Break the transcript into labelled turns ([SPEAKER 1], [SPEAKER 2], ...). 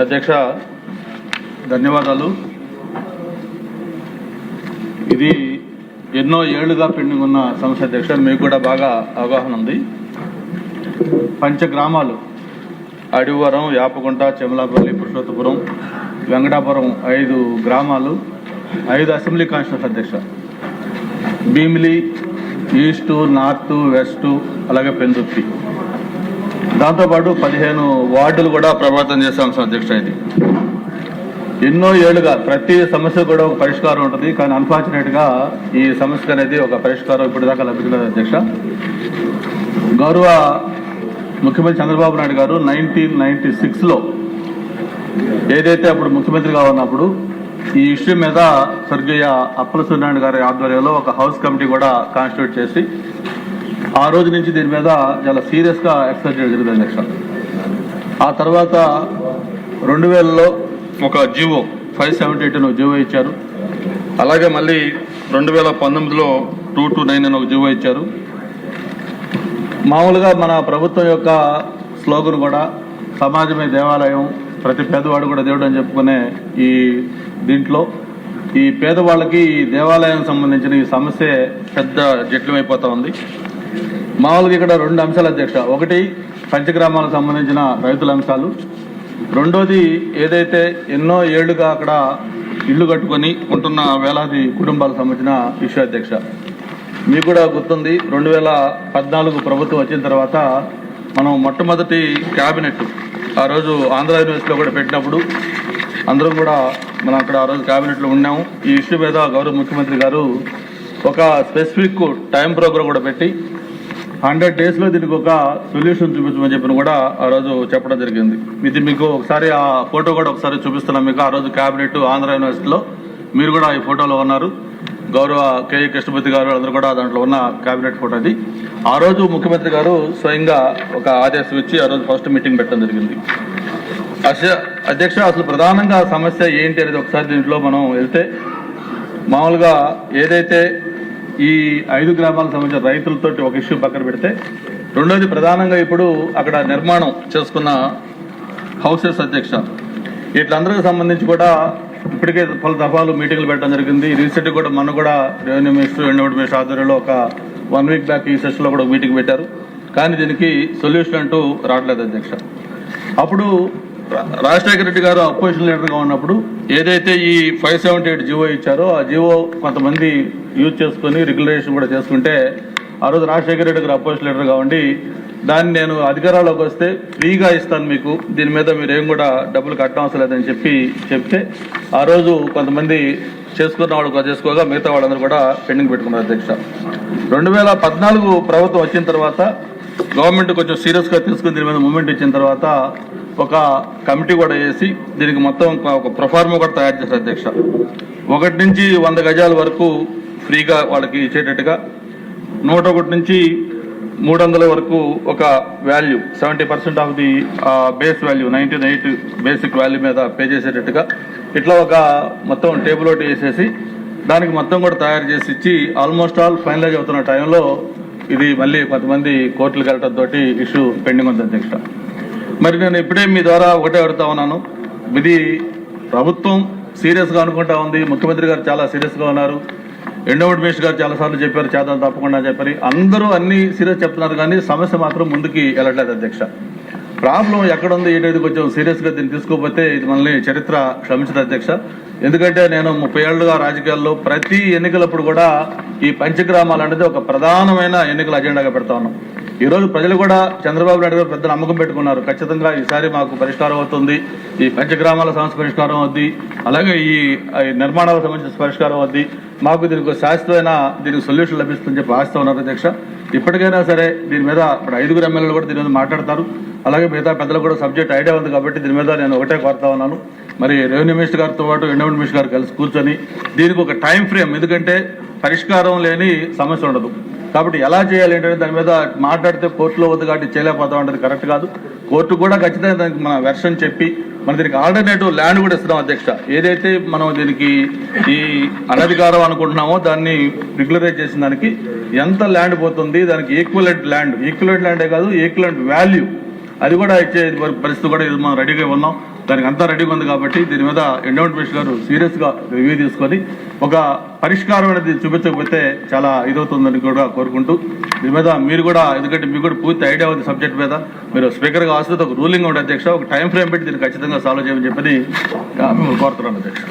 [SPEAKER 1] అధ్యక్ష ధన్యవాదాలు. ఇది ఎన్నో ఏళ్లుగా పెండింగ్ ఉన్న సమస్య అధ్యక్ష, మీకు కూడా బాగా అవగాహన ఉంది. పంచగ్రామాలు అడివరం, యాపగుంట, చెమలాపల్లి, పురుషోత్తపురం, వెంకటాపురం 5 గ్రామాలు, 5 అసెంబ్లీ కాన్స్టిట్యూన్స్ అధ్యక్ష. భీమిలి, ఈస్టు, నార్త్, వెస్టు, అలాగే పెందుర్తి, దాంతోపాటు 15 వార్డులు కూడా ప్రభావితం చేసే అంశం అధ్యక్ష. ఇది ఎన్నో ఏళ్లుగా ప్రతి సమస్య కూడా ఒక పరిష్కారం ఉంటుంది, కానీ అన్ఫార్చునేట్గా ఈ సమస్య అనేది ఒక పరిష్కారం ఇప్పటిదాకా లభించలేదు అధ్యక్ష. గౌరవ ముఖ్యమంత్రి చంద్రబాబు నాయుడు గారు 1996లో ఏదైతే అప్పుడు ముఖ్యమంత్రిగా ఉన్నప్పుడు ఈ ఇష్యూ మీద స్వర్గీయ అప్పల సూర్యనారాయణ గారి ఆధ్వర్యంలో ఒక హౌస్ కమిటీ కూడా కాన్స్టిట్యూట్ చేసి ఆ రోజు నుంచి దీని మీద చాలా సీరియస్గా ఎక్సర్సైజ్ చేయడం జరిగింది అధ్యక్ష. ఆ తర్వాత 2000లో ఒక జివో 578 జివో ఇచ్చారు. అలాగే మళ్ళీ 2019లో 229 అని ఒక జివో ఇచ్చారు. మామూలుగా మన ప్రభుత్వం యొక్క స్లోగన్ కూడా సమాజమే దేవాలయం, ప్రతి పేదవాడు కూడా దేవుడు అని చెప్పుకునే ఈ దీంట్లో ఈ పేదవాళ్ళకి ఈ దేవాలయం సంబంధించిన ఈ సమస్య పెద్ద జటిలమైపోతూ ఉంది. మామూలుగా ఇక్కడ 2 అంశాలు అధ్యక్ష. ఒకటి పంచగ్రామాలకు సంబంధించిన రైతుల అంశాలు, రెండోది ఏదైతే ఎన్నో ఏళ్లుగా అక్కడ ఇళ్లు కట్టుకొని ఉంటున్న వేలాది కుటుంబాలకు సంబంధించిన ఇష్యూ అధ్యక్ష. మీకు కూడా గుర్తుంది, 2014 ప్రభుత్వం వచ్చిన తర్వాత మనం మొట్టమొదటి క్యాబినెట్ ఆ రోజు ఆంధ్ర యూనివర్సిటీలో కూడా పెట్టినప్పుడు అందరం కూడా మనం అక్కడ ఆ రోజు క్యాబినెట్లో ఉన్నాము. ఈ ఇష్యూ మీద గౌరవ ముఖ్యమంత్రి గారు ఒక స్పెసిఫిక్ టైం ప్రోగ్రాం కూడా పెట్టి 100 డేస్లో దీనికి ఒక సొల్యూషన్ చూపించమని చెప్పిన కూడా ఆ రోజు చెప్పడం జరిగింది. ఇది మీకు ఒకసారి ఆ ఫోటో కూడా ఒకసారి చూపిస్తున్నాం మీకు. ఆ రోజు క్యాబినెట్ ఆంధ్ర యూనివర్సిటీలో మీరు కూడా ఈ ఫోటోలో ఉన్నారు. గౌరవ కేఈ కృష్ణమూర్తి గారు అందరూ కూడా దాంట్లో ఉన్న క్యాబినెట్ ఫోటో అది. ఆ రోజు ముఖ్యమంత్రి గారు స్వయంగా ఒక ఆదేశం ఇచ్చి ఆ రోజు ఫస్ట్ మీటింగ్ పెట్టడం జరిగింది. అధ్యక్ష, అసలు ప్రధానంగా సమస్య ఏంటి అనేది ఒకసారి దీంట్లో మనం వెళ్తే, మామూలుగా ఏదైతే ఈ 5 గ్రామాలకు సంబంధించిన రైతులతో ఒక ఇష్యూ పక్కన పెడితే, రెండోది ప్రధానంగా ఇప్పుడు అక్కడ నిర్మాణం చేసుకున్న హౌసెస్ అధ్యక్ష. వీటిలందరికీ సంబంధించి కూడా ఇప్పటికే పలు దఫాలు మీటింగ్లు పెట్టడం జరిగింది. రీసెంట్గా కూడా మన కూడా రెవెన్యూ మినిస్టర్, ఎండోమెంట్ మినిస్టర్ ఆధ్వర్యంలో ఒక 1 వీక్ బ్యాక్ ఈ సెషన్లో కూడా మీటింగ్ పెట్టారు. కానీ దీనికి సొల్యూషన్ అంటూ రావట్లేదు అధ్యక్ష. అప్పుడు రాజశేఖర రెడ్డి గారు అపోజిషన్ లీడర్గా ఉన్నప్పుడు ఏదైతే ఈ 578 జివో ఇచ్చారో ఆ జివో కొంతమంది యూజ్ చేసుకుని రెగ్యులేషన్ కూడా చేసుకుంటే, ఆ రోజు రాజశేఖర రెడ్డి గారు అపోజిషన్ లీడర్గా ఉండి దాన్ని నేను అధికారంలోకి వస్తే ఫ్రీగా ఇస్తాను మీకు, దీని మీద మీరు ఏం కూడా డబ్బులు కట్టనవసరం లేదని చెప్తే ఆ రోజు కొంతమంది చేసుకున్న వాళ్ళు చేసుకోగా మిగతా వాళ్ళందరూ కూడా పెండింగ్ పెట్టుకున్నారు అధ్యక్ష. 2014 ప్రభుత్వం వచ్చిన తర్వాత గవర్నమెంట్ కొంచెం సీరియస్గా తీసుకుని దీని మీద మూమెంట్ ఇచ్చిన తర్వాత ఒక కమిటీ కూడా వేసి దీనికి మొత్తం ఒక ప్రొఫార్మా కూడా తయారు చేశారు అధ్యక్ష. 1 నుంచి 100 గజాల వరకు ఫ్రీగా వాళ్ళకి ఇచ్చేటట్టుగా, 101 నుంచి 300 వరకు ఒక value 70% of the base value 98 basic value మీద పే చేసేటట్టుగా ఇట్లా ఒక మొత్తం టేబుల్ ఒకటి వేసేసి దానికి మొత్తం కూడా తయారు చేసి ఇచ్చి ఆల్మోస్ట్ ఆల్ ఫైనలైజ్ అవుతున్న టైంలో ఇది మళ్ళీ కొంతమంది కోర్టులకు వెళ్ళడంతో ఇష్యూ పెండింగ్ ఉంది అధ్యక్ష. మరి నేను ఇప్పుడే మీ ద్వారా ఒకటే అడుగుతా ఉన్నాను, ఇది ప్రభుత్వం సీరియస్గా అనుకుంటా ఉంది, ముఖ్యమంత్రి గారు చాలా సీరియస్గా ఉన్నారు, ఎండోమెంట్ మినిస్టర్ గారు చాలాసార్లు చెప్పారు చేద్దాం తప్పకుండా చెప్పారు, అందరూ అన్ని సీరియస్ చెప్తున్నారు, కానీ సమస్య మాత్రం ముందుకి వెళ్ళట్లేదు అధ్యక్ష. ప్రాబ్లం ఎక్కడుంది ఏంటది కొంచెం సీరియస్గా దీన్ని తీసుకోకపోతే ఇది మనల్ని చరిత్ర క్షమించదు అధ్యక్ష. ఎందుకంటే నేను 30 ఏళ్లుగా రాజకీయాల్లో ప్రతి ఎన్నికలప్పుడు కూడా ఈ పంచగ్రామాలు అనేది ఒక ప్రధానమైన ఎన్నికల అజెండాగా పెడతా ఉన్నాం. ఈరోజు ప్రజలు కూడా చంద్రబాబు నాయుడు గారు పెద్ద నమ్మకం పెట్టుకున్నారు, ఖచ్చితంగా ఈసారి మాకు పరిష్కారం అవుతుంది, ఈ పంచగ్రామాల సమస్య పరిష్కారం అవుద్ది, అలాగే ఈ నిర్మాణాలకు సంబంధించిన పరిష్కారం అవుద్ది, మాకు దీనికి శాశ్వతమైన దీనికి సొల్యూషన్ లభిస్తుందని చెప్పి ఆశిస్తూ ఉన్నారు అధ్యక్ష. ఇప్పటికైనా సరే దీని మీద ఇప్పుడు 5 ఎమ్మెల్యేలు కూడా దీని మీద మాట్లాడతారు, అలాగే మిగతా పెద్దలు కూడా సబ్జెక్ట్ ఐడియా ఉంది కాబట్టి దీని మీద నేను ఒకటే కోరుతా ఉన్నాను, మరి రెవెన్యూ మినిస్టర్ గారితో పాటు ఎండోమెంట్ మినిస్టర్ గారు కలిసి కూర్చొని దీనికి ఒక టైం ఫ్రేమ్, ఎందుకంటే పరిష్కారం లేని సమస్య ఉండదు కాబట్టి ఎలా చేయాలి ఏంటంటే దాని మీద మాట్లాడితే కోర్టులో వద్దు కాబట్టి చేయలేకపోతాం అంటే కరెక్ట్ కాదు. కోర్టు కూడా ఖచ్చితంగా దానికి మన వెర్షన్ చెప్పి మన దీనికి ఆల్టర్నేటివ్ ల్యాండ్ కూడా ఇస్తున్నాం అధ్యక్ష. ఏదైతే మనం దీనికి ఈ అనధికారం అనుకుంటున్నామో దాన్ని రెగ్యులరైజ్ చేసిన దానికి ఎంత ల్యాండ్ పోతుంది, దానికి ఈక్వలెంట్ ల్యాండే కాదు ఈక్వలెంట్ వాల్యూ అది కూడా ఇచ్చే పరిస్థితి కూడా మనం రెడీగా ఉన్నాం. దానికి అంతా రెడీగా ఉంది కాబట్టి దీని మీద ఎండోమెంట్ మినిస్టర్ గారు సీరియస్గా రివ్యూ తీసుకొని ఒక పరిష్కారం అనేది చూపించకపోతే చాలా ఇదవుతుందని కూడా కోరుకుంటూ దీని మీద మీరు కూడా, ఎందుకంటే మీకు కూడా పూర్తి ఐడియా ఉంది సబ్జెక్ట్ మీద, మీరు స్పీకర్గా ఆశ్రత ఒక రూలింగ్ ఉండే అధ్యక్ష, ఒక టైం ఫ్రేమ్ పెట్టి దీన్ని ఖచ్చితంగా సాల్వ్ చేయమని చెప్పని మిమ్మల్ని కోరుతున్నాను అధ్యక్ష.